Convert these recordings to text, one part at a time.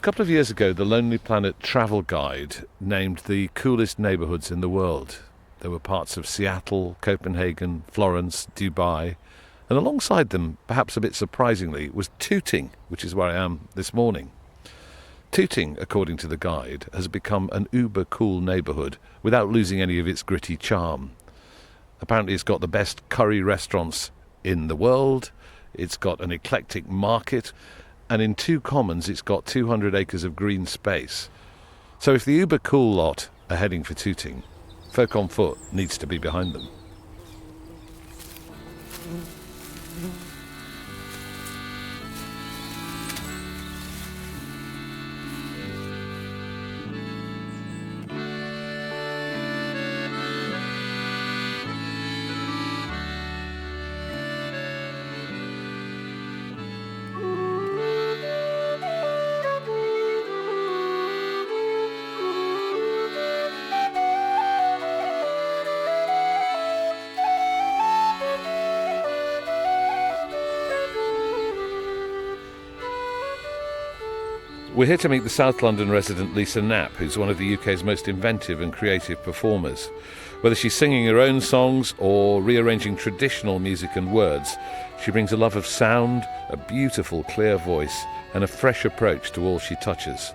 couple of years ago, the Lonely Planet travel guide named the coolest neighbourhoods in the world. There were parts of Seattle, Copenhagen, Florence, Dubai, and alongside them, perhaps a bit surprisingly, was Tooting, which is where I am this morning. Tooting, according to the guide, has become an uber-cool neighbourhood without losing any of its gritty charm. Apparently it's got the best curry restaurants in the world, it's got an eclectic market, and in 2 commons it's got 200 acres of green space. So if the uber-cool lot are heading for Tooting, folk on foot needs to be behind them. We're here to meet the South London resident Lisa Knapp, who's one of the UK's most inventive and creative performers. Whether she's singing her own songs or rearranging traditional music and words, she brings a love of sound, a beautiful, clear voice, and a fresh approach to all she touches.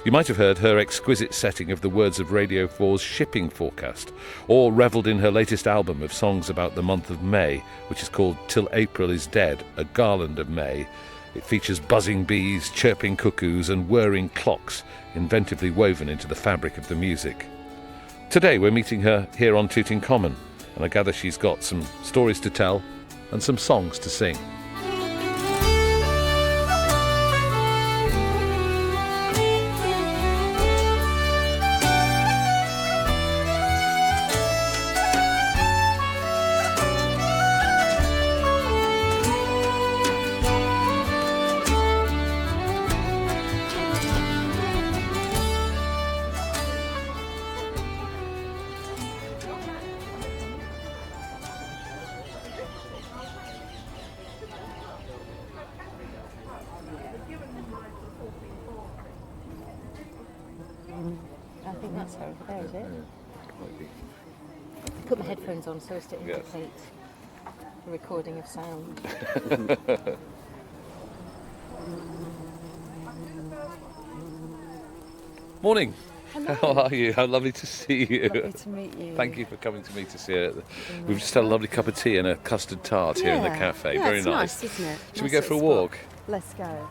You might have heard her exquisite setting of the words of Radio 4's shipping forecast, or revelled in her latest album of songs about the month of May, which is called Till April is Dead, a garland of May. It features buzzing bees, chirping cuckoos and whirring clocks, inventively woven into the fabric of the music. Today we're meeting her here on Tooting Common, and I gather she's got some stories to tell and some songs to sing. I think that's her over there, is it? Put my headphones on so as to indicate the recording of sound. Morning. Hello. How are you? How lovely to see you. Lovely to meet you. Thank you for coming to meet us here. We've just had a lovely cup of tea and a custard tart here in the cafe. Yeah, Very it's nice. isn't it? Should we go for a walk? Let's go.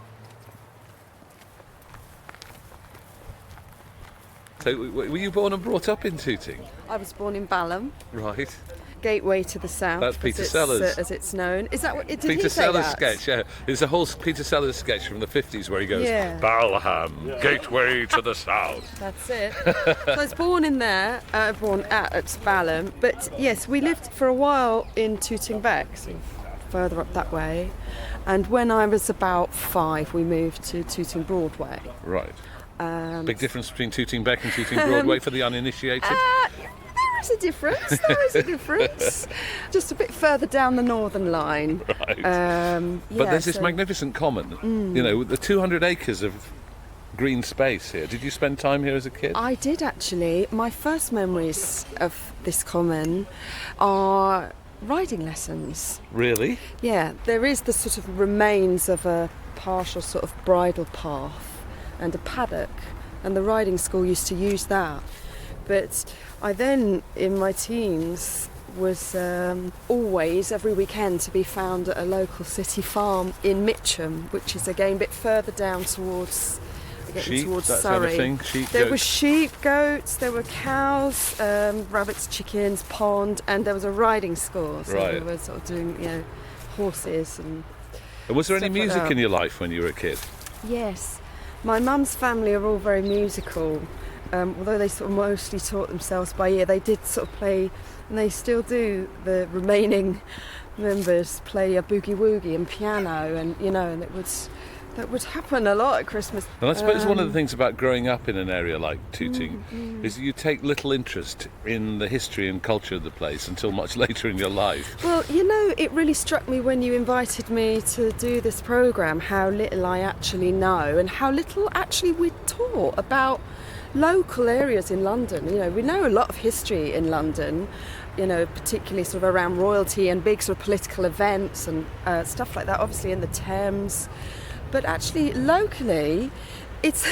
So, were you born and brought up in Tooting? I was born in Balham, Right. gateway to the south. That's Peter Sellers. As it's known. Is that what? Did Peter he say Sellers that? sketch, yeah. There's a whole Peter Sellers sketch from the 50s where he goes, Yeah. Balham, gateway to the south. That's it. So I was born in there, born at Balham. But yes, we lived for a while in Tooting Bec, sort of further up that way. And when I was about 5, we moved to Tooting Broadway. Right. Big difference between Tooting Bec and Tooting Broadway for the uninitiated? There is a difference. There is a difference. Just a bit further down the Northern Line. Right. But there's this magnificent common, you know, with the 200 acres of green space here. Did you spend time here as a kid? I did actually. My first memories of this common are riding lessons. Really? Yeah, there is the sort of remains of a partial sort of bridle path and a paddock, and the riding school used to use that. But I then, in my teens, was always, every weekend, to be found at a local city farm in Mitcham, which is again a bit further down towards Sheep, towards that Surrey. sort of thing? Sheep, there goats. were sheep, goats, there were cows, rabbits, chickens, pond, and there was a riding school. So Right. we were sort of doing, horses and. And was there any stuff like music that. in your life when you were a kid? Yes, my mum's family are all very musical. Although they sort of mostly taught themselves by ear, they did sort of play, and they still do. The remaining members play a boogie woogie and piano, and and it was that would happen a lot at Christmas. And I suppose one of the things about growing up in an area like Tooting is that you take little interest in the history and culture of the place until much later in your life. Well, you know, it really struck me when you invited me to do this programme how little I actually know and how little actually we're taught about local areas in London. You know, we know a lot of history in London, you know, particularly sort of around royalty and big sort of political events and stuff like that, obviously in the Thames. But actually, locally, it's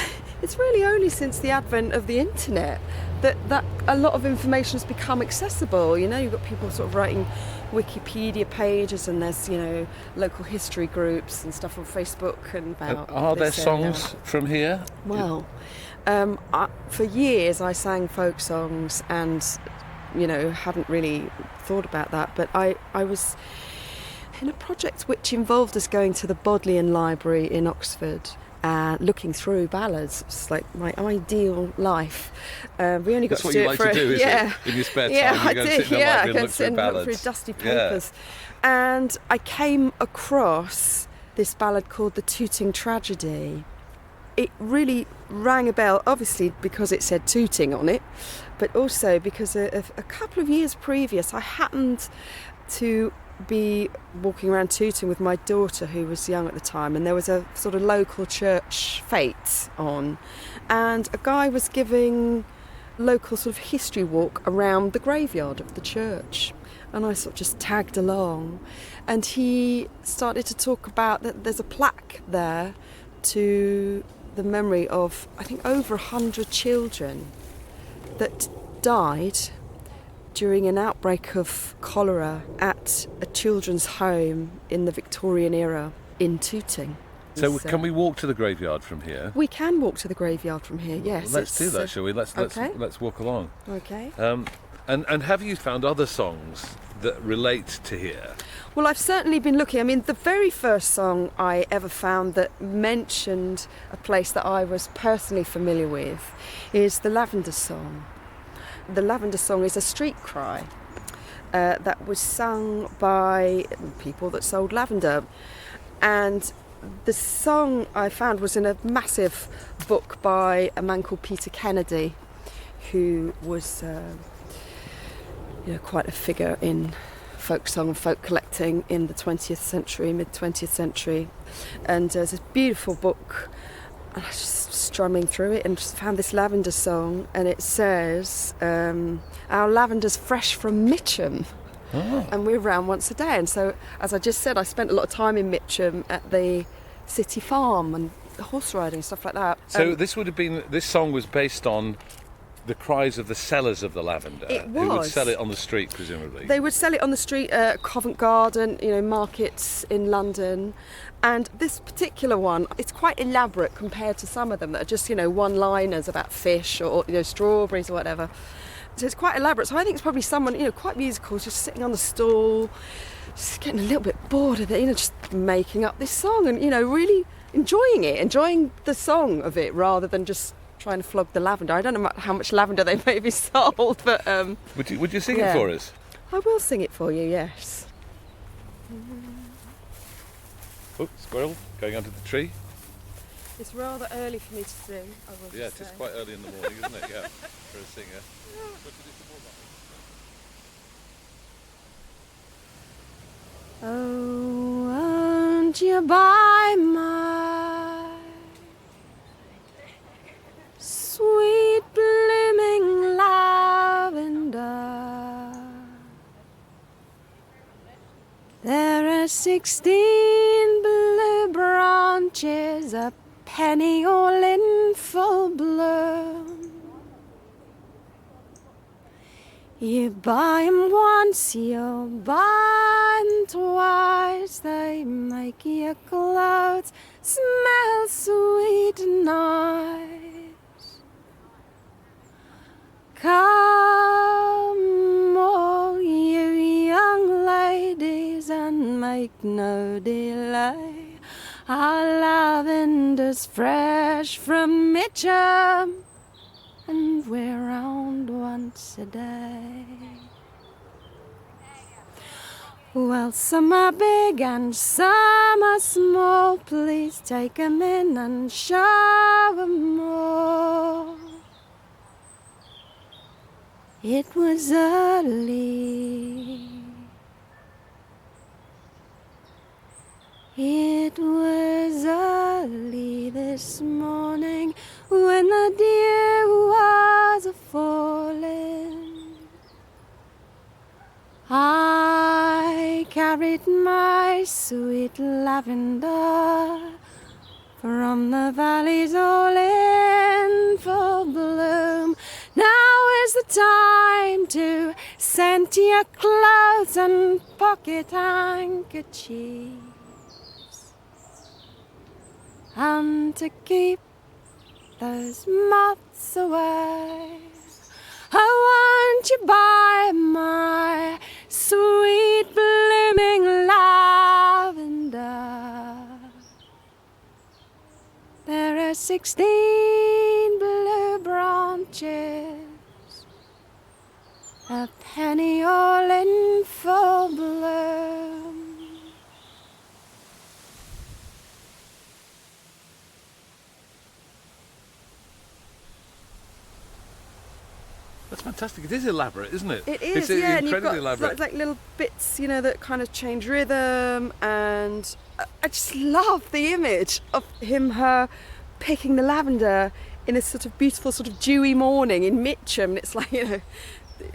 really only since the advent of the internet that a lot of information has become accessible. You know, you've got people sort of writing Wikipedia pages, and there's, you know, local history groups and stuff on Facebook and about. Are there songs from here? Well, for years I sang folk songs, and you know, hadn't really thought about that. But I was in a project which involved us going to the Bodleian Library in Oxford and looking through ballads. It's like my ideal life. We only got That's to what do you it like for to do, is it? In your spare time, you go and sit in the library and look through ballads. Look through dusty papers. And I came across this ballad called The Tooting Tragedy. It really rang a bell, obviously because it said Tooting on it, but also because a couple of years previous I happened to be walking around Tooting with my daughter, who was young at the time, and there was a sort of local church fete on, and a guy was giving local sort of history walk around the graveyard of the church, and I sort of just tagged along, and he started to talk about that there's a plaque there to the memory of, I think, over 100 children that died during an outbreak of cholera at a children's home in the Victorian era in Tooting. So can we walk to the graveyard from here? We can walk to the graveyard from here, yes. Well, let's do that, shall we? Let's walk along. Okay. And have you found other songs that relate to here? Well, I've certainly been looking. I mean, the very first song I ever found that mentioned a place that I was personally familiar with is the Lavender song. The Lavender song is a street cry that was sung by people that sold lavender. And the song I found was in a massive book by a man called Peter Kennedy, who was quite a figure in folk song and folk collecting in the 20th century, mid-20th century. And there's this beautiful book. I was just strumming through it and just found this lavender song, and it says, our lavender's fresh from Mitcham. Oh. And we're round once a day. And so, as I just said, I spent a lot of time in Mitcham at the city farm and horse riding and stuff like that. So this song was based on the cries of the sellers of the lavender. It was. Who would sell it on the street, presumably. They would sell it on the street at Covent Garden, markets in London. And this particular one, it's quite elaborate compared to some of them that are just, one-liners about fish or, strawberries or whatever. So it's quite elaborate. So I think it's probably someone, quite musical, just sitting on the stool, just getting a little bit bored of it, just making up this song and, really enjoying the song of it rather than just trying to flog the lavender. I don't know how much lavender they maybe sold, but... Would you sing it for us? I will sing it for you, yes. Oh, squirrel going under the tree. It's rather early for me to sing, I will Yeah, say. it's quite early in the morning, isn't it? Yeah, for a singer. Oh, won't you buy my sweet blooming lavender? There are 16 blue branches, a penny all in full bloom. You buy 'em once, you'll buy 'em twice. They make your clothes smell sweet and nice. Come, all you young ladies, and make no delay. Our lavender's fresh from Mitcham, and we're round once a day. Well, some are big and some are small. Please take 'em in and show 'em all. It was early. It was early this morning when the dew was a-falling. I carried my sweet lavender from the valleys all in full bloom. Now is the time to scent your clothes and pocket handkerchiefs, and to keep those moths away. Oh, won't you buy my sweet blooming lavender? There are 16 blue branches, a penny all in full bloom. That's fantastic. It is elaborate, isn't it? It is, it's yeah. And you've incredibly got elaborate. like little bits, that kind of change rhythm, and I just love the image of her picking the lavender in a sort of beautiful, sort of dewy morning in Mitcham. And it's like,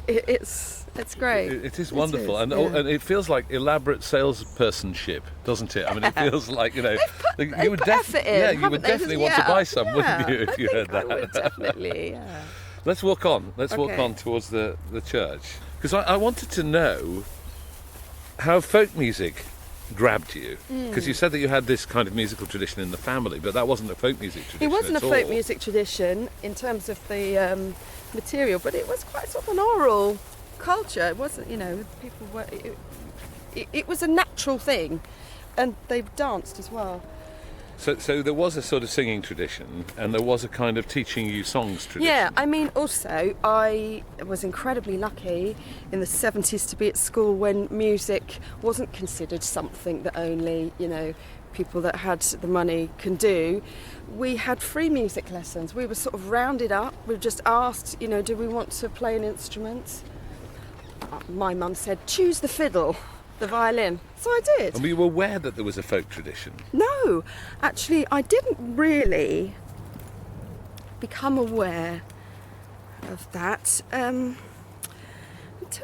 it's great. It is wonderful, It is, and it feels like elaborate salespersonship, doesn't it? I mean, it feels like you would definitely want to buy some, wouldn't you, if you heard that? I would definitely, yeah. Let's walk on. Let's walk Okay. on towards the church, because I wanted to know how folk music grabbed you, because you said that you had this kind of musical tradition in the family, but that wasn't a folk music tradition. It wasn't a at all. folk music tradition in terms of the material, but it was quite sort of an oral culture. It wasn't, people were. It was a natural thing, and they danced as well. So there was a sort of singing tradition, and there was a kind of teaching you songs tradition. Yeah, I mean, also, I was incredibly lucky in the 70s to be at school when music wasn't considered something that only, people that had the money can do. We had free music lessons. We were sort of rounded up. We were just asked, do we want to play an instrument? My mum said, choose the fiddle, the violin. So I did. And were you aware that there was a folk tradition? No, actually, I didn't really become aware of that until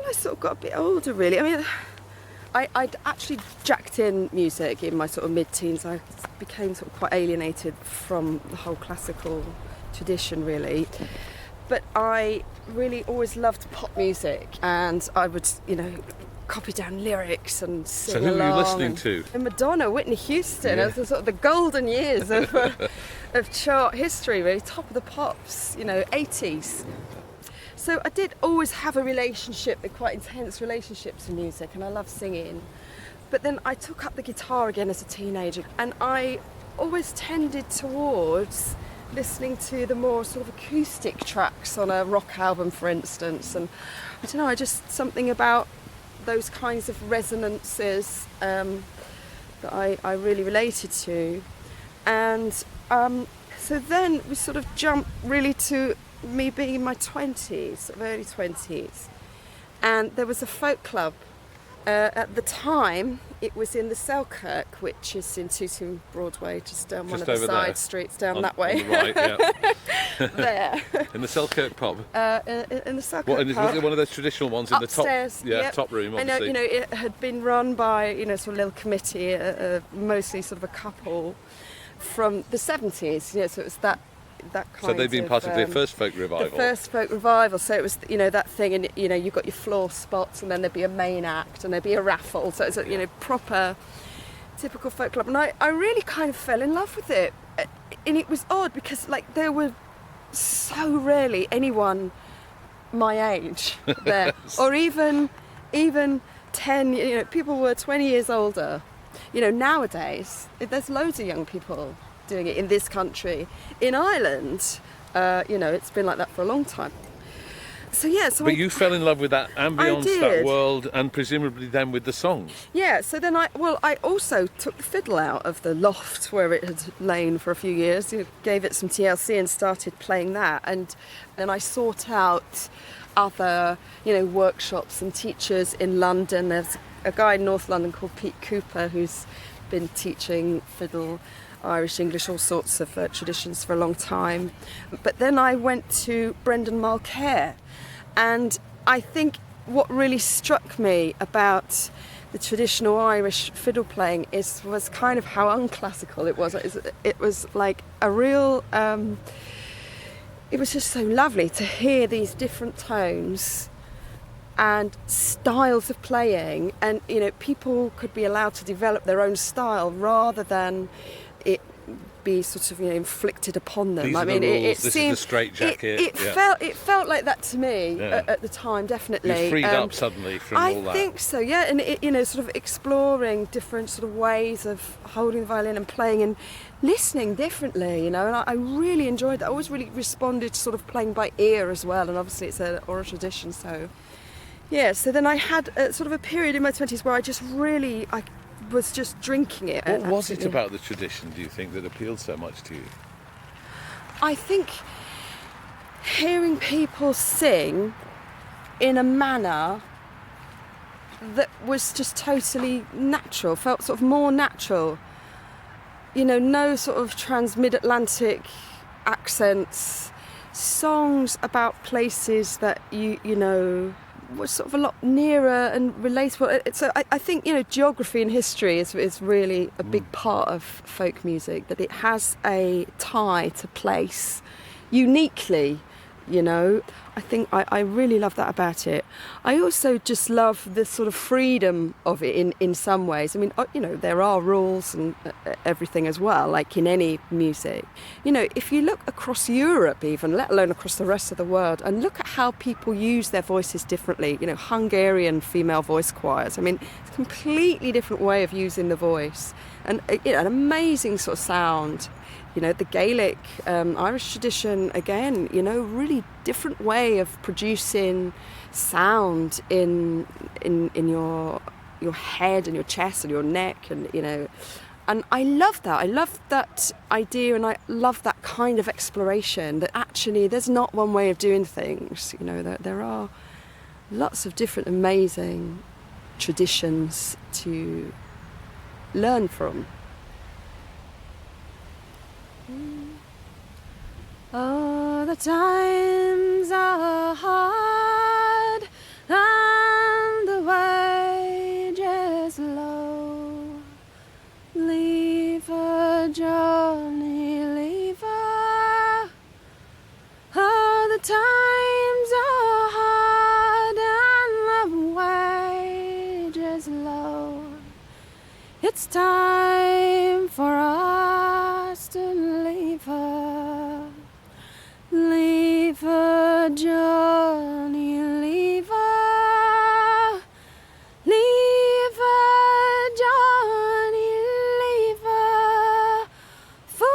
I sort of got a bit older, really. I mean, I'd actually jacked in music in my sort of mid-teens. I became sort of quite alienated from the whole classical tradition, really. But I really always loved pop music, and I would, copy down lyrics and sing So who were you along. listening to? And Madonna, Whitney Houston, Yeah. as the sort of the golden years of chart history, really, top of the pops, 80s. So I did always have a quite intense relationship to music, and I love singing. But then I took up the guitar again as a teenager, and I always tended towards listening to the more sort of acoustic tracks on a rock album, for instance. And I don't know, something about those kinds of resonances that I really related to. And so then we sort of jumped really to me being in my 20s, sort of early 20s. And there was a folk club. At the time, it was in the Selkirk, which is in Tooting Broadway, just down one of the over side there. streets down On- that way. on the right, yeah. There. In the Selkirk pub. In the Selkirk What, and was pub. it one of those traditional ones in Upstairs, the top? Yeah, yep. top room, I know, obviously. it had been run by, sort of a little committee, mostly sort of a couple from the 70s, so it was that kind of... So they've been part of the first folk revival. The first folk revival, so it was, that thing, and, you've got your floor spots, and then there'd be a main act, and there'd be a raffle, so it's a, proper, typical folk club. And I really kind of fell in love with it. And it was odd, because, there were so rarely anyone my age there, or even 10, people were 20 years older. Nowadays, there's loads of young people doing it in this country. In Ireland, it's been like that for a long time. So But you fell in love with that ambience, that did. world, and presumably then with the songs. Yeah, so then I also took the fiddle out of the loft where it had lain for a few years, gave it some TLC and started playing that. And then I sought out other, workshops and teachers in London. There's a guy in North London called Pete Cooper who's been teaching fiddle, Irish, English, all sorts of traditions for a long time. But then I went to Brendan Mulcair, and I think what really struck me about the traditional Irish fiddle playing was kind of how unclassical it was. It was like a real... it was just so lovely to hear these different tones and styles of playing, and people could be allowed to develop their own style rather than it be sort of inflicted upon them. These are the rules. This is the straitjacket. It felt like that to me at the time, definitely. You freed up suddenly from all that. I think so, yeah, and sort of exploring different sort of ways of holding the violin and playing and listening differently, and I really enjoyed that. I always really responded to sort of playing by ear as well, and obviously it's an oral tradition, so yeah. So then I had sort of a period in my 20s where I was just drinking it. What was it about the tradition, do you think, that appealed so much to you? I think hearing people sing in a manner that was just totally natural, felt sort of more natural. No sort of trans-mid-Atlantic accents, songs about places that were sort of a lot nearer and relatable. So I think geography and history is really a big part of folk music, that it has a tie to place uniquely. I think I really love that about it. I also just love the sort of freedom of it in some ways. I mean, there are rules and everything as well, like in any music. If you look across Europe even, let alone across the rest of the world, and look at how people use their voices differently, Hungarian female voice choirs. I mean, it's a completely different way of using the voice, and an amazing sort of sound. The Gaelic Irish tradition, again, really different way of producing sound in your head and your chest and your neck, and I love that. I love that idea, and I love that kind of exploration, that actually there's not one way of doing things. There are lots of different amazing traditions to learn from. Oh, the times are hard and the wages low. Leave her, Johnny, leave her. Oh, the times are hard and the wages low. It's time for us to leave her. Leave her, Johnny, leave her. Leave her, Johnny, leave her. For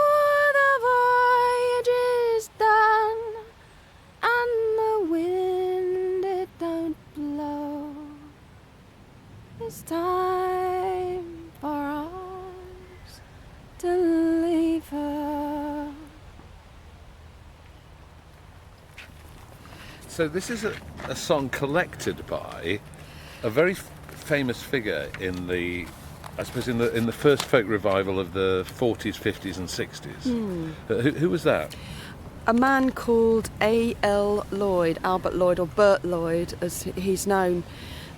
the voyage is done and the wind it don't blow. It's time for us to leave her. So this is a song collected by a very famous figure in the first folk revival of the 40s, 50s and 60s. Who was that? A man called A.L. Lloyd, Albert Lloyd, or Bert Lloyd as he's known.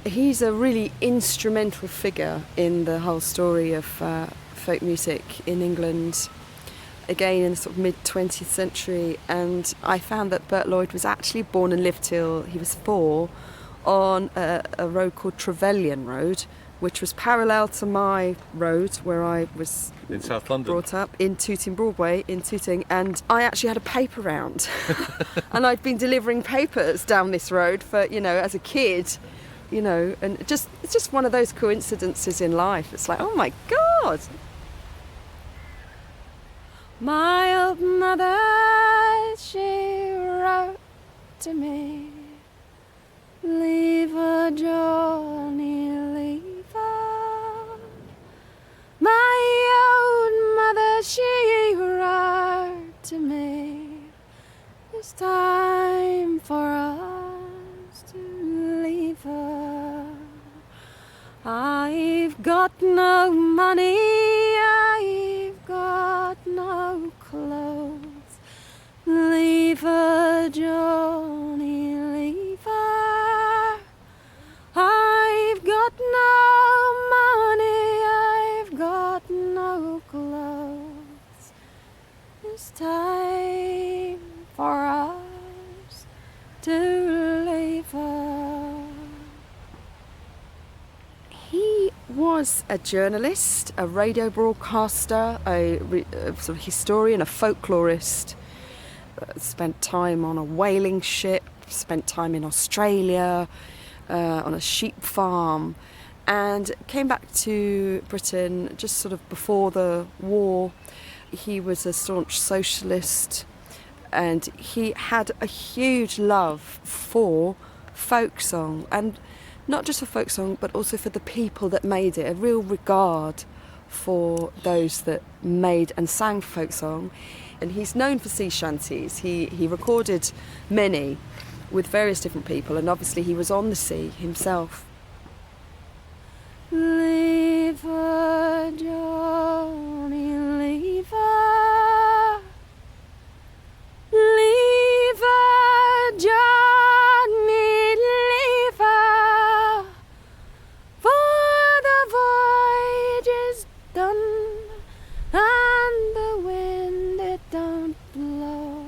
He's a really instrumental figure in the whole story of folk music in England, again in the sort of mid-20th century. And I found that Bert Lloyd was actually born and lived till he was 4 on a road called Trevelyan Road, which was parallel to my road where I was in South London, brought up in Tooting Broadway in Tooting. And I actually had a paper round and I'd been delivering papers down this road for, as a kid, and it's just one of those coincidences in life. It's like, oh my God. My old mother, she wrote to me Lever, Johnny, lever. My old mother, she wrote to me, it's time for us to leave her. I've got no money, I've got no clothes. Leave her, Johnny, leave her. I've got no money, I've got no clothes. It's time for us to leave her. He was a journalist, a radio broadcaster, a sort of historian, a folklorist. Spent time on a whaling ship, spent time in Australia, on a sheep farm, and came back to Britain just sort of before the war. He was a staunch socialist, and he had a huge love for folk song, and not just for folk song, but also for the people that made it, a real regard for those that made and sang folk song. And he's known for sea shanties. He recorded many with various different people, and obviously he was on the sea himself. Leave her, Johnny, leave her. Leave her, Johnny, leave her. For the voyage is done, and the wind it don't blow.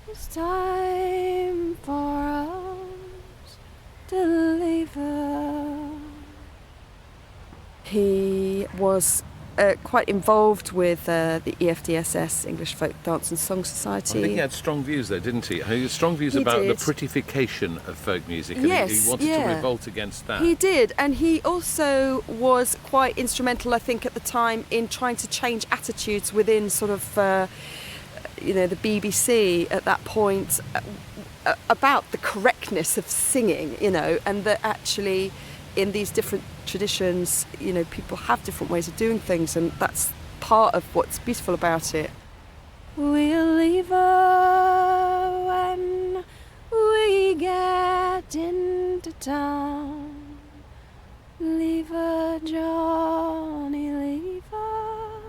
It's time for us to leave her. He was quite involved with the EFDSS, English Folk Dance and Song Society. I think he had strong views there, didn't he? He had strong views about the prettification of folk music, and yes, he wanted to revolt against that. He did, and he also was quite instrumental, I think, at the time in trying to change attitudes within sort of, the BBC at that point about the correctness of singing, and that actually in these different traditions, people have different ways of doing things, and that's part of what's beautiful about it. We'll leave her when we get into town. Leave her, Johnny, leave her.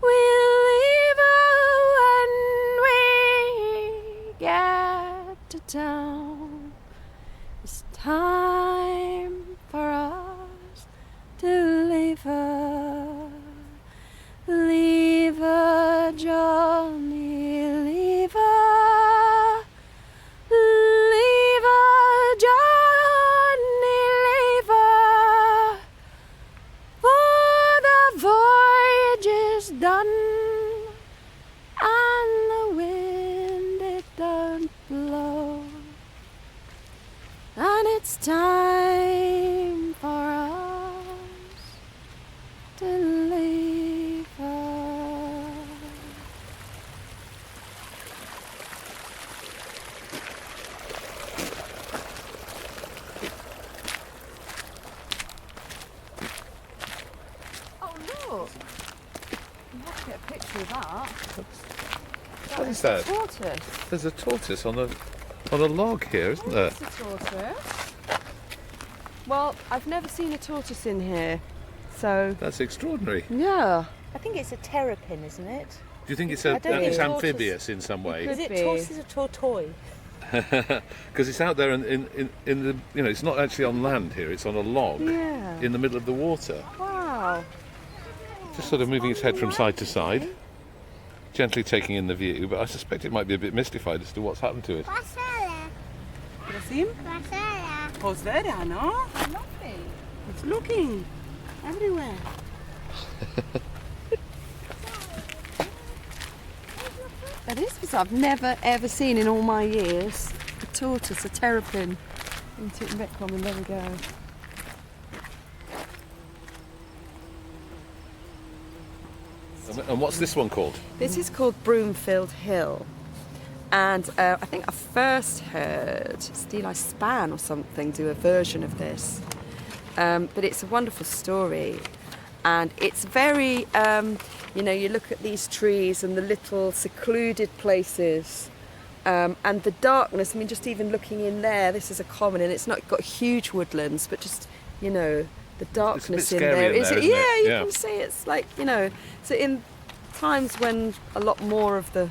We'll leave her when we get to town. It's time for us to leave her. Leave her, Johnny, leave her. Leave her, Johnny, leave her. For the voyage is done, and the wind it don't blow. And it's time for us to leave her. Oh look! You have to get a picture of that. What is that? Tortoise. There's a tortoise on a log here, isn't there? It's a tortoise. Well, I've never seen a tortoise in here, so That's extraordinary. yeah. I think it's a terrapin, isn't it? Do you think it's I don't it's think amphibious in some way? Is it be. tortoise or tortoise? Because it's out there in the it's not actually on land here. It's on a log Yeah. in the middle of the water, Wow. just sort of moving its head from side to side, gently taking in the view. But I suspect it might be a bit mystified as to what's happened to it. Prosím? Pozvedá, no? It's looking everywhere. That is bizarre. I've never ever seen in all my years a tortoise, a terrapin in Tooting Tragedy, and there we go. And what's this one called? This is called Broomfield Hill, And I think I first heard Steeleye Span or something do a version of this. But it's a wonderful story. And it's very, you look at these trees and the little secluded places and the darkness. I mean, just even looking in there, this is a common, and it's not got huge woodlands, but just, the darkness in there. Is it? Yeah, you can see it's like, so in times when a lot more of the,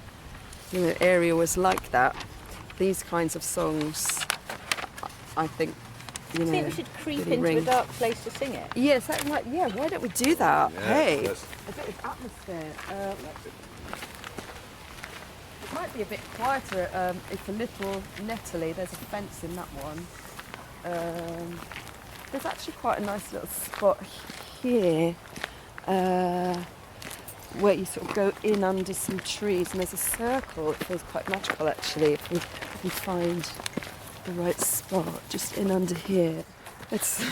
area was like that, these kinds of songs, I think, I think we should creep really into a dark place to sing it. Yes, why don't we do that? Yeah, hey, let's- a bit of atmosphere. It might be a bit quieter if a little Nettily, there's a fence in that one. There's actually quite a nice little spot here where you sort of go in under some trees, and there's a circle. It feels quite magical actually if we find the right spot, just in under here. It's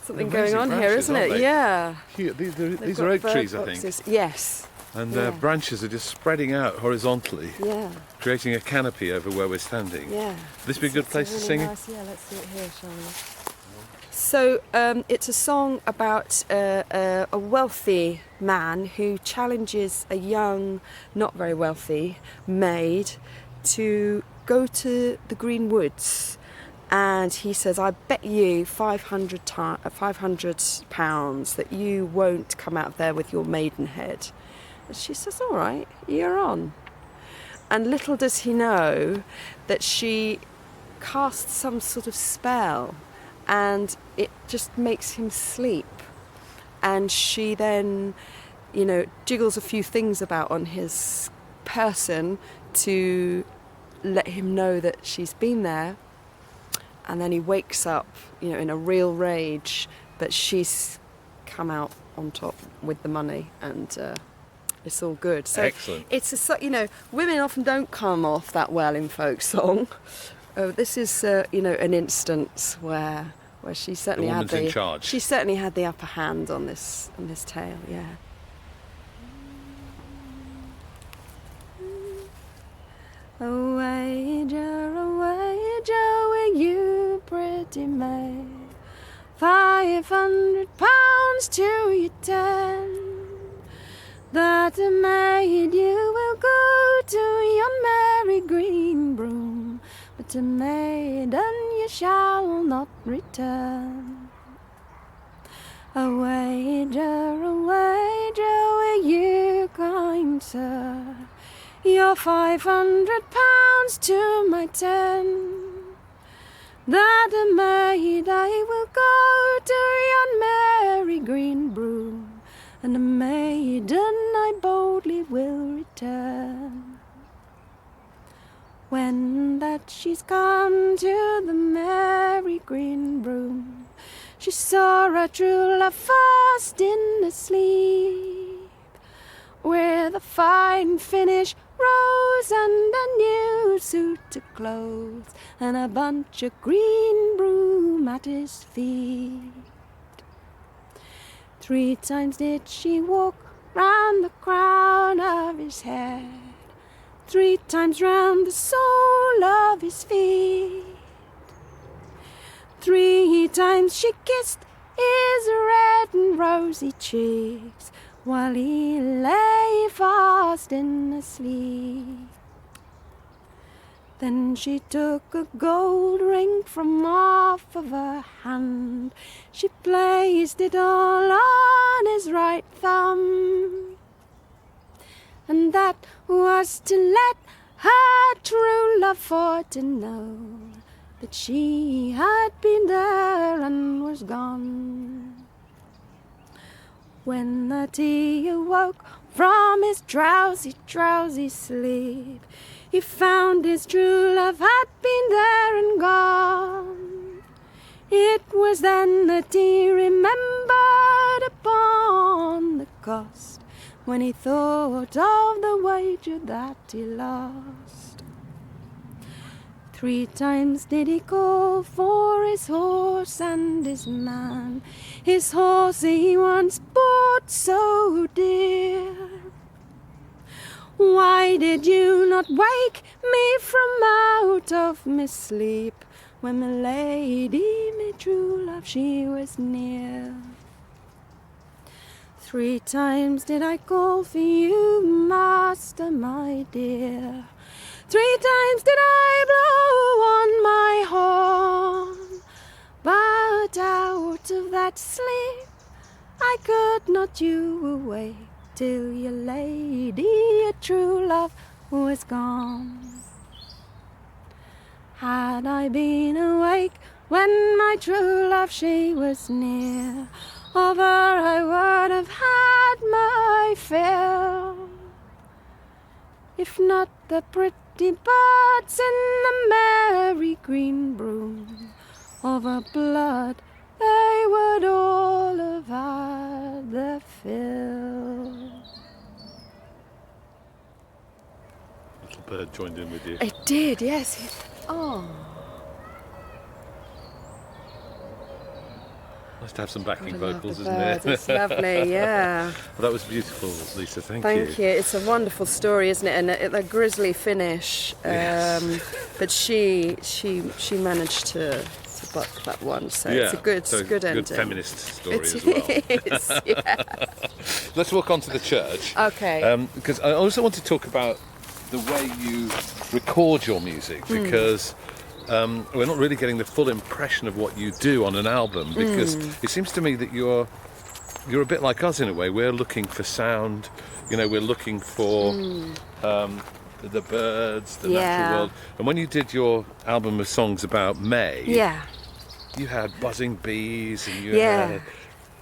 something going on here, branches, isn't aren't it? they? Yeah. Here, these They've are got oak bird trees, I think. boxes. Yes. And Yeah. branches are just spreading out horizontally, Yeah. creating a canopy over where we're standing. Yeah. This be a good place to really sing it? nice. Yeah, let's do it here, shall we? So it's a song about a wealthy man who challenges a young, not very wealthy maid to go to the Green Woods, and he says, "I bet you £500 that you won't come out there with your maidenhead." And she says, "All right, you're on." And little does he know that she casts some sort of spell, and it just makes him sleep. And she then, jiggles a few things about on his person to let him know that she's been there. And then he wakes up, in a real rage, but she's come out on top with the money, and it's all good. So Excellent. it's women often don't come off that well in folk song. This is, an instance where she certainly woman's in charge. She certainly had the upper hand on this tale. Yeah. Away, where you pretty maid, £500 to your 10. That a maid you will go to yon merry green broom, but a maiden you shall not return. A wager, where you kind sir, your £500 to my 10. That a maid I will go to yon merry green broom, and a maiden I boldly will return. When that she's come to the merry green broom, she saw her true love fast in asleep, with a fine finish rose and a new suit of clothes, and a bunch of green broom at his feet. 3 times did she walk round the crown of his head, 3 times round the sole of his feet. 3 times she kissed his red and rosy cheeks, while he lay fast in a sleep. Then she took a gold ring from off of her hand, she placed it all on his right thumb, and that was to let her true love for to know that she had been there and was gone. When that he awoke from his drowsy, drowsy sleep, he found his true love had been there and gone. It was then that he remembered upon the cost, when he thought of the wager that he lost. 3 times did he call for his horse and his man, his horse he once bought so dear. Why did you not wake me from out of my sleep, when my lady, my true love, she was near? 3 times did I call for you, master, my dear. 3 times did I blow on my horn, but out of that sleep I could not you awake, till your lady, your true love, was gone. Had I been awake when my true love she was near, of her I would have had my fill. If not the pretty birds in the merry green broom, of her blood they would all have had their fill. Little bird joined in with you. It did, yes. Oh. Nice to have some backing I love vocals, the isn't birds. it? It's lovely, yeah. Well, that was beautiful, Lisa. Thank you. Thank you. It's a wonderful story, isn't it? And a grisly finish. Yes. But she managed to buck that one. So it's a good ending. Good feminist story It as well. is, yeah. Let's walk on to the church. Okay. Because I also want to talk about the way you record your music, because we're not really getting the full impression of what you do on an album, because it seems to me that you're a bit like us in a way. We're looking for sound, we're looking for the birds, the natural world. And when you did your album of songs about May, you had buzzing bees and you had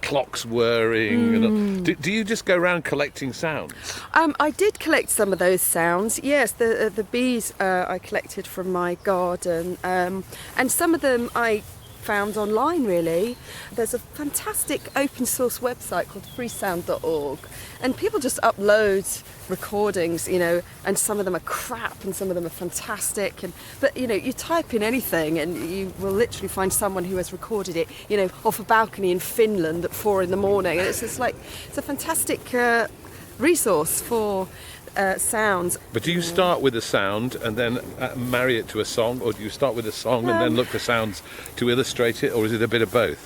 clocks whirring. And, do you just go around collecting sounds? I did collect some of those sounds. Yes, the bees I collected from my garden, and some of them I found online, really. There's a fantastic open source website called freesound.org, and people just upload recordings, and some of them are crap and some of them are fantastic, but you type in anything and you will literally find someone who has recorded it, off a balcony in Finland at 4 a.m, and it's just like, it's a fantastic resource for sounds. But do you start with a sound and then marry it to a song, or do you start with a song and then look for sounds to illustrate it, or is it a bit of both?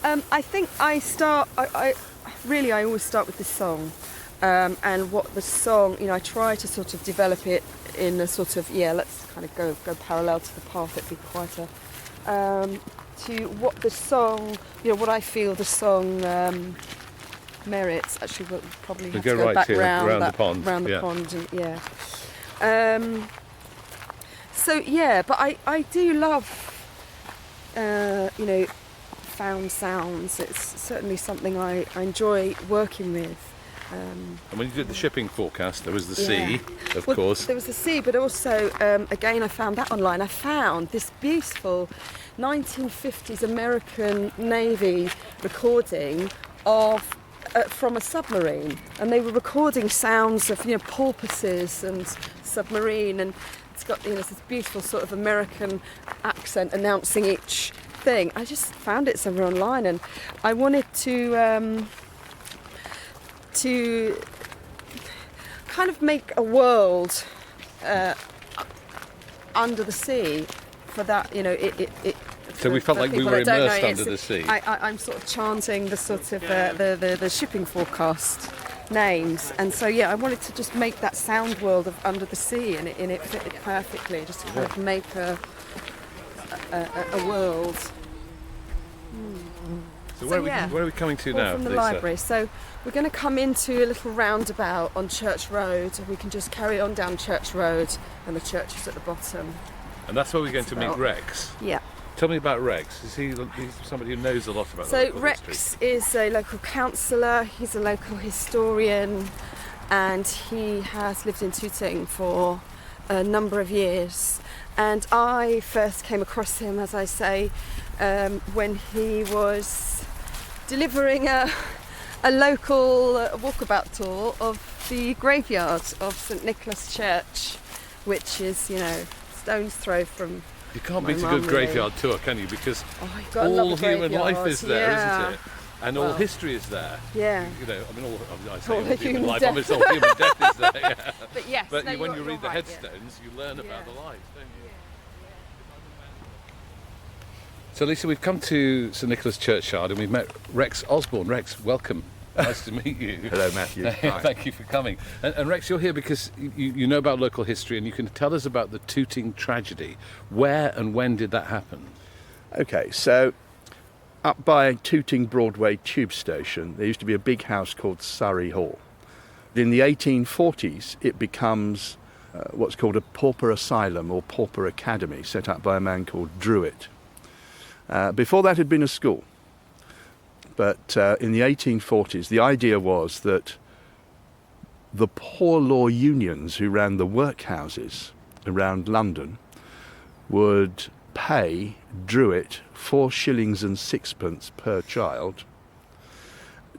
I think I always start with the song, and what the song, I try to sort of develop it in a sort of, let's kind of go parallel to the path. It'd be quite to what the song, what I feel the song merits. Actually, we'll probably have to go back round the pond. Round the pond, and, but I do love, found sounds. It's certainly something I enjoy working with. And when you did the shipping forecast, there was the sea, of course. There was the sea, but also, again, I found that online. I found this beautiful 1950s American Navy recording of from a submarine, and they were recording sounds of porpoises and submarine, and it's got this beautiful sort of American accent announcing each thing. I just found it somewhere online, and I wanted to kind of make a world under the sea for that, so we felt like we were immersed under the sea. I'm sort of chanting the sort of the shipping forecast names, and so I wanted to just make that sound world of under the sea, and it fitted perfectly, just to kind of make a world. So where are we coming to now, from the Lisa? library. So we're going to come into a little roundabout on Church Road, and we can just carry on down Church Road, and the church is at the bottom. And that's where we're going to meet Rex. Yeah. Tell me about Rex. He's somebody who knows a lot about the local Rex history. is a local councillor, he's a local historian, and he has lived in Tooting for a number of years. And I first came across him, as I say, when he was delivering a local walkabout tour of the graveyard of St Nicholas Church, which is, stone's throw from. You can't beat a good graveyard tour, can you? Because all human life is there, isn't it? And all history is there. Yeah. You know, I mean, I say All all the human human life, death. obviously all human death is there. Yeah. But yes, But no, when you're you read the right, yeah. headstones, you learn about the lives, don't you? Yeah. So, Lisa, we've come to St Nicholas Churchyard and we've met Rex Osborne. Rex, welcome. Nice to meet you. Hello, Matthew. Hi. Thank you for coming. And Rex, you're here because you know about local history and you can tell us about the Tooting Tragedy. Where and when did that happen? Okay, so up by Tooting Broadway tube station, there used to be a big house called Surrey Hall. In the 1840s, it becomes what's called a pauper asylum or pauper academy, set up by a man called Druitt. Before that had been a school, but in the 1840s, the idea was that the poor law unions who ran the workhouses around London would pay Druitt 4 shillings and 6pence per child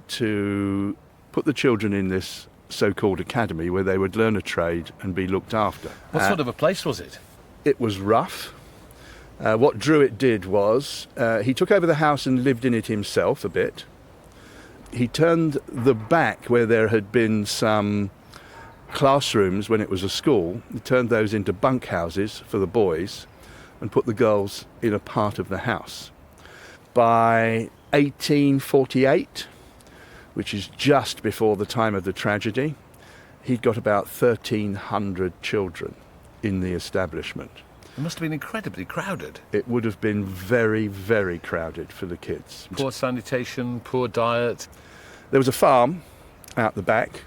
to put the children in this so-called academy where they would learn a trade and be looked after. What sort of a place was it? It was rough. What Druitt did was he took over the house and lived in it himself a bit. He turned the back where there had been some classrooms when it was a school, he turned those into bunkhouses for the boys and put the girls in a part of the house. By 1848, which is just before the time of the tragedy, he'd got about 1,300 children in the establishment. It must have been incredibly crowded. It would have been very, very crowded for the kids. Poor sanitation, poor diet. There was a farm out the back.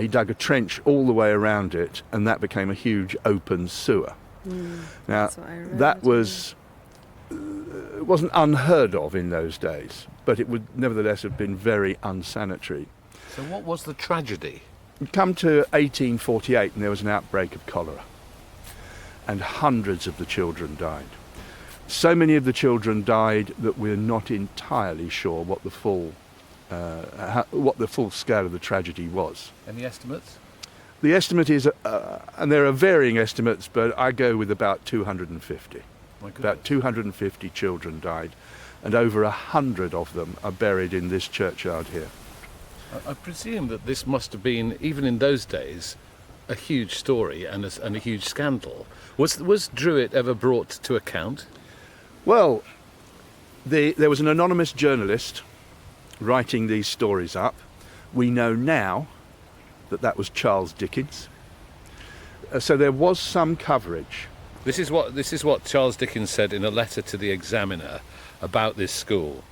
He dug a trench all the way around it, and that became a huge open sewer. Now, That's what I remember, that was it wasn't unheard of in those days, but it would nevertheless have been very unsanitary. So what was the tragedy? We'd come to 1848 and there was an outbreak of cholera, and hundreds of the children died. So many of the children died that we're not entirely sure what the full scale of the tragedy was. Any estimates? The estimate is, and there are varying estimates, but I go with about 250. My goodness. About 250 children died, and over 100 of them are buried in this churchyard here. I presume that this must have been, even in those days, a huge story and a huge scandal. Was Druitt ever brought to account? Well, there was an anonymous journalist writing these stories up. We know now that was Charles Dickens. So there was some coverage. This is what Charles Dickens said in a letter to the Examiner about this school.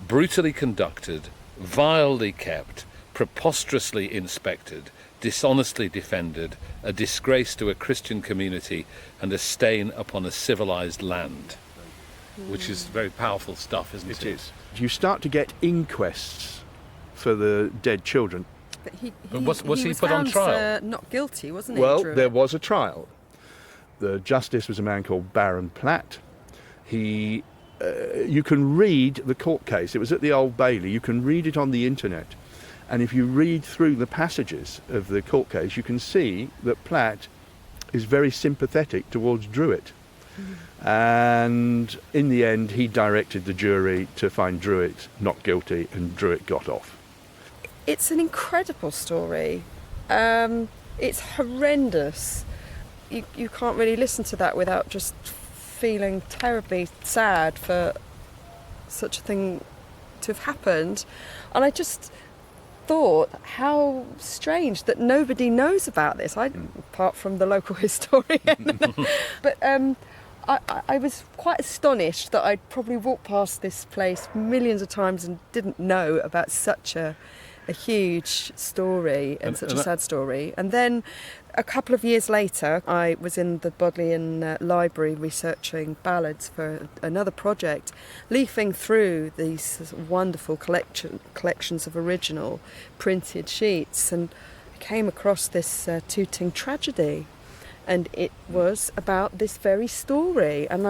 Brutally conducted, vilely kept, preposterously inspected, dishonestly defended, a disgrace to a Christian community and a stain upon a civilised land. Which is very powerful stuff, isn't it? It is. You start to get inquests for the dead children. But was he put on found, trial? not guilty, wasn't he? Well, Druitt? there was a trial. The justice was a man called Baron Platt. You can read the court case. It was at the Old Bailey. You can read it on the internet. And if you read through the passages of the court case, you can see that Platt is very sympathetic towards Druitt. And in the end, he directed the jury to find Druitt not guilty, and Druitt got off. It's an incredible story. It's horrendous. You can't really listen to that without just feeling terribly sad for such a thing to have happened. And I just thought how strange that nobody knows about this, apart from the local historian. But I was quite astonished that I'd probably walked past this place millions of times and didn't know about such a huge story and such a sad story. And then a couple of years later, I was in the Bodleian Library researching ballads for another project, leafing through these wonderful collections of original printed sheets, and I came across this Tooting Tragedy. And it was about this very story. And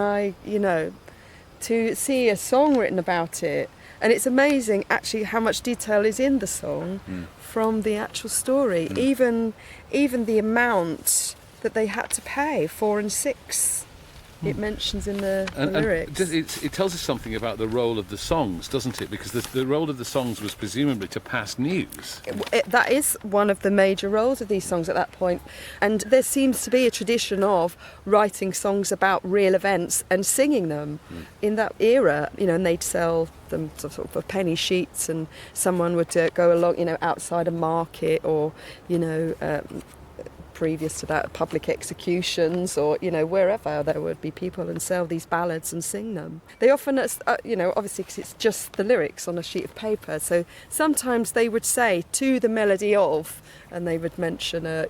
to see a song written about it, and it's amazing actually how much detail is in the song from the actual story. Even the amount that they had to pay, 4 and 6 it mentions in the lyrics. It tells us something about the role of the songs, doesn't it? Because the role of the songs was presumably to pass news. That is one of the major roles of these songs at that point. And there seems to be a tradition of writing songs about real events and singing them in that era, and they'd sell them sort of for penny sheets, and someone would go along, outside a market or, previous to that, public executions or, wherever there would be people and sell these ballads and sing them. They often, obviously because it's just the lyrics on a sheet of paper, so sometimes they would say to the melody of, and they would mention a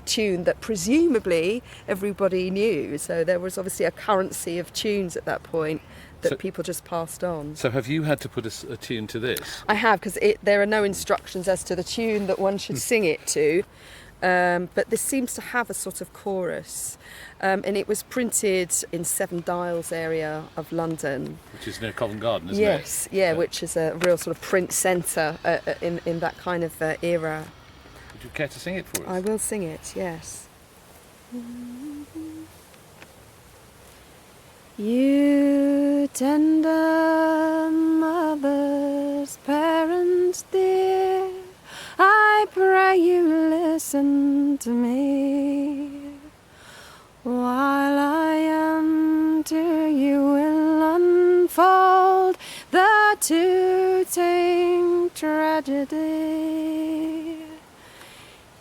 tune that presumably everybody knew. So there was obviously a currency of tunes at that point that people just passed on. So have you had to put a tune to this? I have, because there are no instructions as to the tune that one should sing it to. But this seems to have a sort of chorus, and it was printed in Seven Dials area of London, which is near Covent Garden, isn't it? Yes, yeah, which is a real sort of print centre in that kind of era. Would you care to sing it for us? I will sing it, yes. You tender mothers, parents dear, I pray you listen to me, while I unto you will unfold the Tooting Tragedy.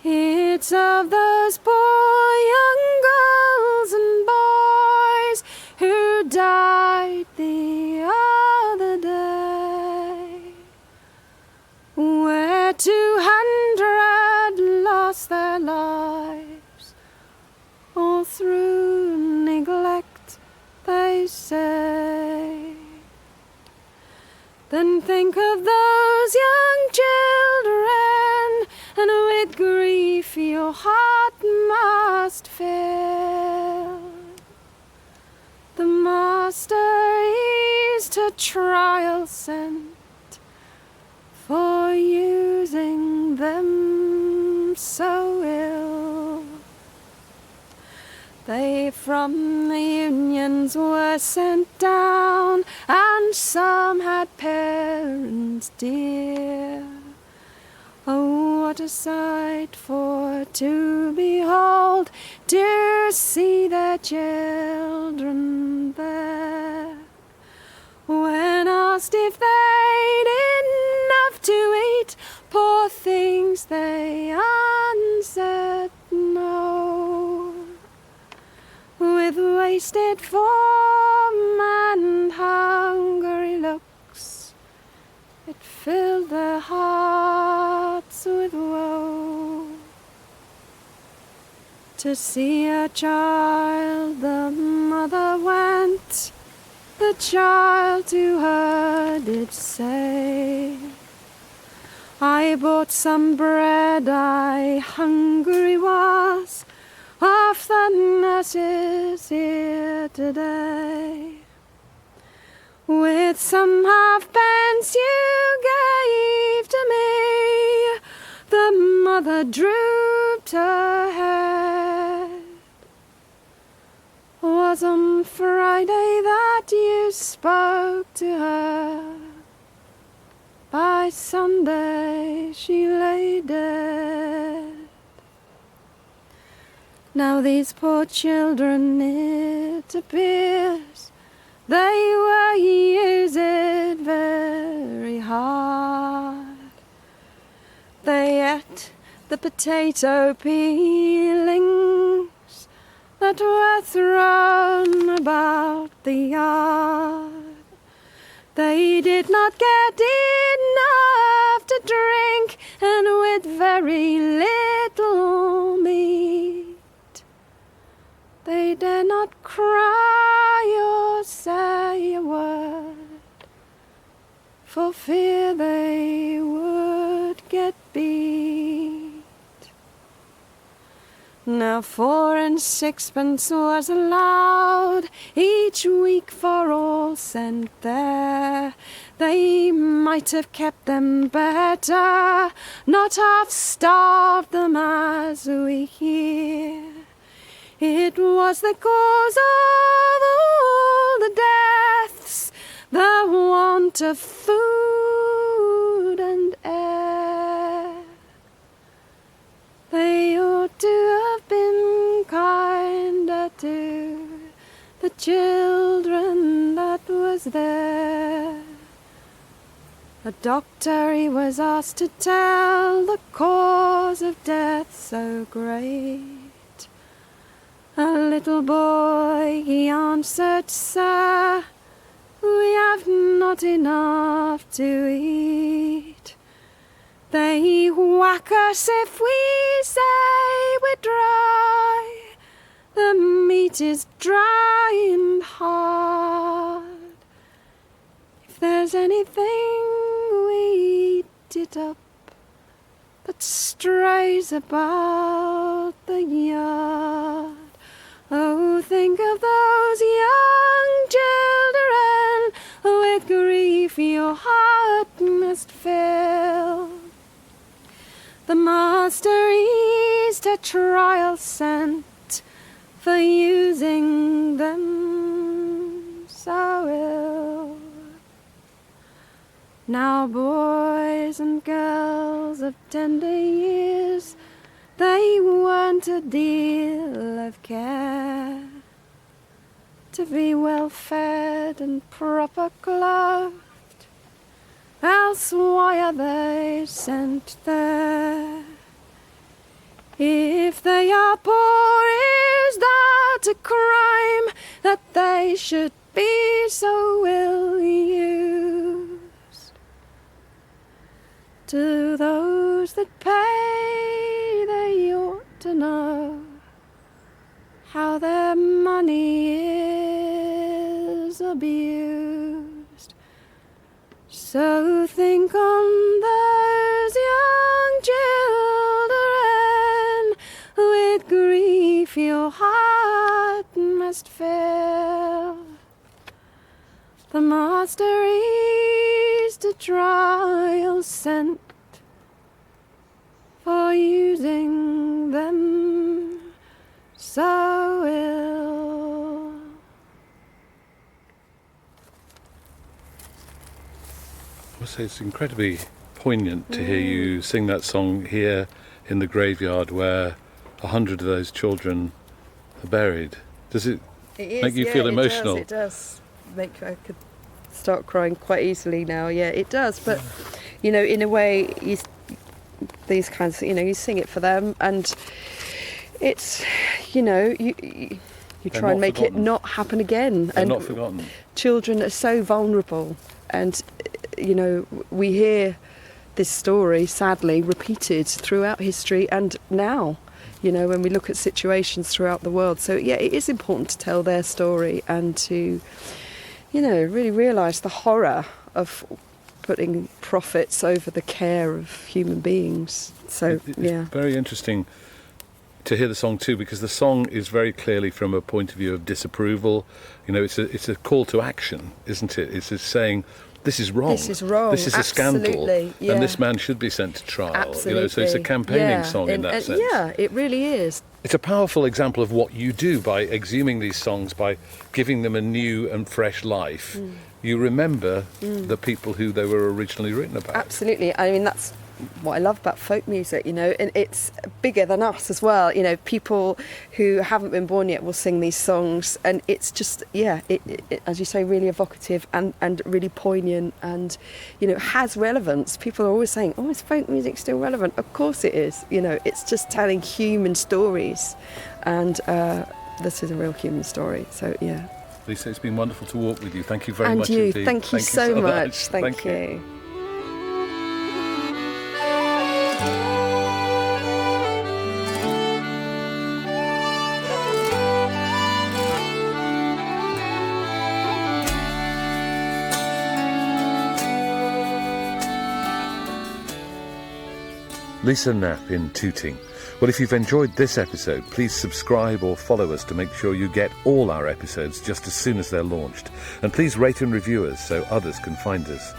It's of those poor young girls and boys who died the other day, where 200 lost their lives, all through neglect, they say. Then think of those young children, and with grief your heart must fill. The master is to trial sent for using them so ill. They from the unions were sent down, and some had parents dear. Oh, what a sight for to behold, to see their children there. When asked if they'd enough to eat, poor things, they answered no. With wasted form and hungry looks, it filled their hearts with woe. To see a child, the mother went, the child to her did say, I bought some bread, I hungry was, of the nurses here today. With some halfpence you gave to me, the mother drooped her head. Was on Friday that you spoke to her, by Sunday she lay dead. Now these poor children, it appears, they were used very hard. They ate the potato peelings that were thrown about the yard. They did not get enough to drink, and with very little meat, they dare not cry or say a word, for fear they would get beat. Now 4 and 6 was allowed each week for all sent there. They might have kept them better, not half starved them as we hear. It was the cause of all the deaths, the want of food and air. They ought to have been kinder to the children that was there. A doctor he was asked to tell the cause of death so great. A little boy he answered, "Sir, we have not enough to eat. They whack us if we say we're dry. The meat is dry and hard. If there's anything, we eat it up that strays about the yard. Oh, think of those young children, with grief your heart must fill. The master is to trial sent for using them so ill. Now boys and girls of tender years, they want a deal of care to be well fed and proper clothed, else why are they sent there? If they are poor, is that a crime that they should be so ill used? To those that pay, they ought to know how their money is abused. So think on those young children, with grief your heart must fill. The master is to trial sent for using them so ill. I must say it's incredibly poignant to hear you sing that song here in the graveyard where 100 of those children are buried. Does it make you feel emotional? It does. I could start crying quite easily now. Yeah, it does. But you know, in a way, these kinds, you sing it for them, and it's, you try and make it not happen again. They're not forgotten. Children are so vulnerable, and we hear this story sadly repeated throughout history and now. When we look at situations throughout the world. So yeah, it is important to tell their story and to, really realise the horror of putting profits over the care of human beings. So it's yeah, very interesting to hear the song too, because the song is very clearly from a point of view of disapproval. It's a call to action, isn't it? It's just saying, this is wrong. This is wrong. This is a scandal, yeah. and this man should be sent to trial. Absolutely. So it's a campaigning song in that sense. Yeah, it really is. It's a powerful example of what you do by exhuming these songs, by giving them a new and fresh life. You remember the people who they were originally written about. Absolutely. I mean, that's what I love about folk music, and it's bigger than us as well. People who haven't been born yet will sing these songs, and it's just, it as you say, really evocative and really poignant, and has relevance. People are always saying, "Oh, is folk music still relevant?" Of course it is. It's just telling human stories, and this is a real human story. So yeah. Lisa, it's been wonderful to walk with you. Thank you very much indeed. indeed. Thank you so much. Thank you. Lisa Knapp in Tooting. Well, if you've enjoyed this episode, please subscribe or follow us to make sure you get all our episodes just as soon as they're launched. And please rate and review us so others can find us.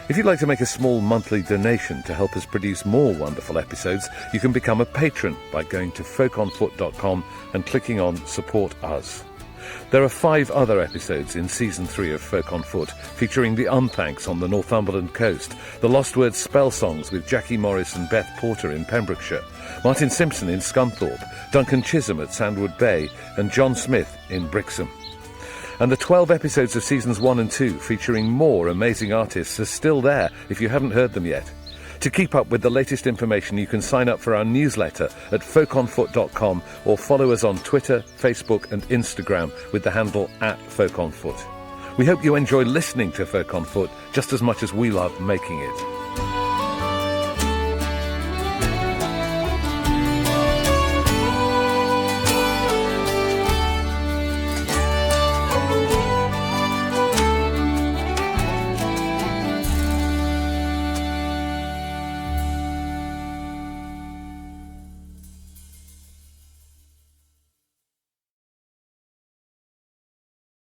If you'd like to make a small monthly donation to help us produce more wonderful episodes, you can become a patron by going to folkonfoot.com and clicking on Support Us. There are 5 other episodes in Season 3 of Folk on Foot, featuring the Unthanks on the Northumberland coast, the Lost Words Spell Songs with Jackie Morris and Beth Porter in Pembrokeshire, Martin Simpson in Scunthorpe, Duncan Chisholm at Sandwood Bay, and John Smith in Brixham. And the 12 episodes of Seasons 1 and 2, featuring more amazing artists, are still there if you haven't heard them yet. To keep up with the latest information, you can sign up for our newsletter at folkonfoot.com or follow us on Twitter, Facebook and Instagram with the handle @folkonfoot. We hope you enjoy listening to Folk on Foot just as much as we love making it.